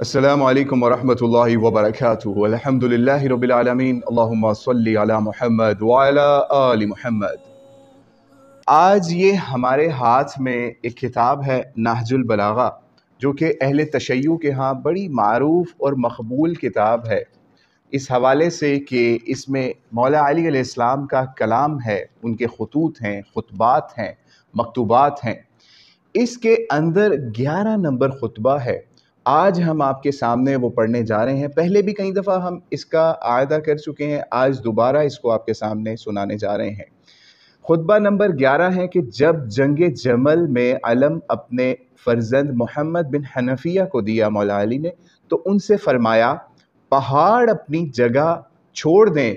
السلام علیکم ورحمۃ اللہ وبرکاتہ الحمدللہ رب العالمین اللہم صلی علی محمد وعلی آل محمد۔ آج یہ ہمارے ہاتھ میں ایک کتاب ہے نہج البلاغہ، جو کہ اہل تشیع کے ہاں بڑی معروف اور مقبول کتاب ہے، اس حوالے سے کہ اس میں مولا علی علیہ السلام کا کلام ہے، ان کے خطوط ہیں، خطبات ہیں، مکتوبات ہیں۔ اس کے اندر 11 نمبر خطبہ ہے۔ آج ہم آپ کے سامنے وہ پڑھنے جا رہے ہیں۔ پہلے بھی کئی دفعہ ہم اس کا اعادہ کر چکے ہیں، آج دوبارہ اس کو آپ کے سامنے سنانے جا رہے ہیں۔ خطبہ نمبر 11 ہے کہ جب جنگ جمل میں علم اپنے فرزند محمد بن حنفیہ کو دیا مولا علی نے، تو ان سے فرمایا پہاڑ اپنی جگہ چھوڑ دیں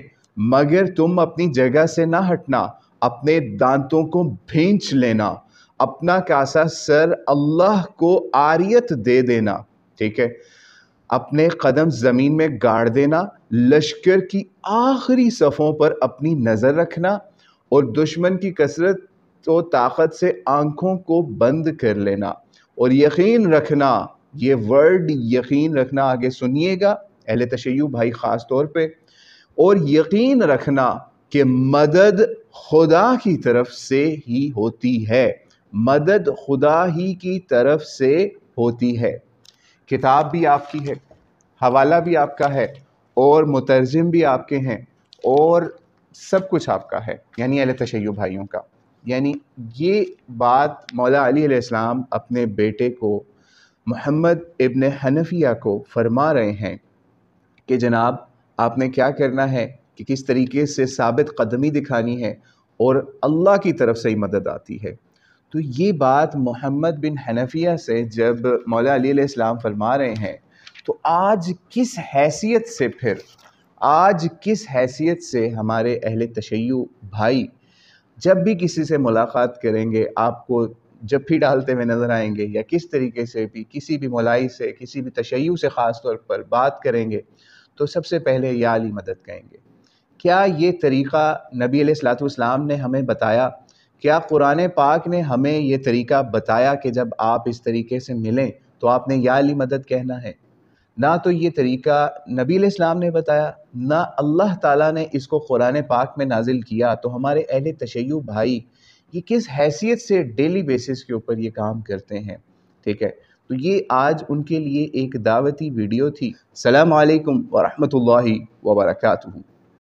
مگر تم اپنی جگہ سے نہ ہٹنا، اپنے دانتوں کو بھینچ لینا، اپنا کاسا سر اللہ کو عاریت دے دینا، ٹھیک ہے، اپنے قدم زمین میں گاڑ دینا، لشکر کی آخری صفوں پر اپنی نظر رکھنا اور دشمن کی کثرت و طاقت سے آنکھوں کو بند کر لینا، اور یقین رکھنا، یہ ورڈ یقین رکھنا آگے سنیے گا اہل تشیع بھائی خاص طور پہ، اور یقین رکھنا کہ مدد خدا کی طرف سے ہی ہوتی ہے، مدد خدا ہی کی طرف سے ہوتی ہے۔ کتاب بھی آپ کی ہے، حوالہ بھی آپ کا ہے، اور مترجم بھی آپ کے ہیں، اور سب کچھ آپ کا ہے، یعنی اہل تشیع بھائیوں کا۔ یعنی یہ بات مولا علی علیہ السلام اپنے بیٹے کو محمد ابن حنفیہ کو فرما رہے ہیں کہ جناب آپ نے کیا کرنا ہے، کہ کس طریقے سے ثابت قدمی دکھانی ہے، اور اللہ کی طرف سے ہی مدد آتی ہے۔ تو یہ بات محمد بن حنفیہ سے جب مولا علی علیہ السلام فرما رہے ہیں، تو آج کس حیثیت سے ہمارے اہل تشیع بھائی جب بھی کسی سے ملاقات کریں گے، آپ کو جب بھی ڈالتے ہوئے نظر آئیں گے، یا کس طریقے سے بھی کسی بھی مولائی سے، کسی بھی تشیع سے خاص طور پر بات کریں گے، تو سب سے پہلے یا علی مدد کہیں گے۔ کیا یہ طریقہ نبی علیہ الصلوۃ والسلام نے ہمیں بتایا؟ کیا قرآن پاک نے ہمیں یہ طریقہ بتایا کہ جب آپ اس طریقے سے ملیں تو آپ نے یا علی مدد کہنا ہے؟ نہ تو یہ طریقہ نبی علیہ السلام نے بتایا، نہ اللہ تعالیٰ نے اس کو قرآن پاک میں نازل کیا۔ تو ہمارے اہل تشیع بھائی یہ کس حیثیت سے ڈیلی بیسس کے اوپر یہ کام کرتے ہیں، ٹھیک ہے؟ تو یہ آج ان کے لیے ایک دعوتی ویڈیو تھی۔ السلام علیکم ورحمۃ اللہ وبرکاتہ۔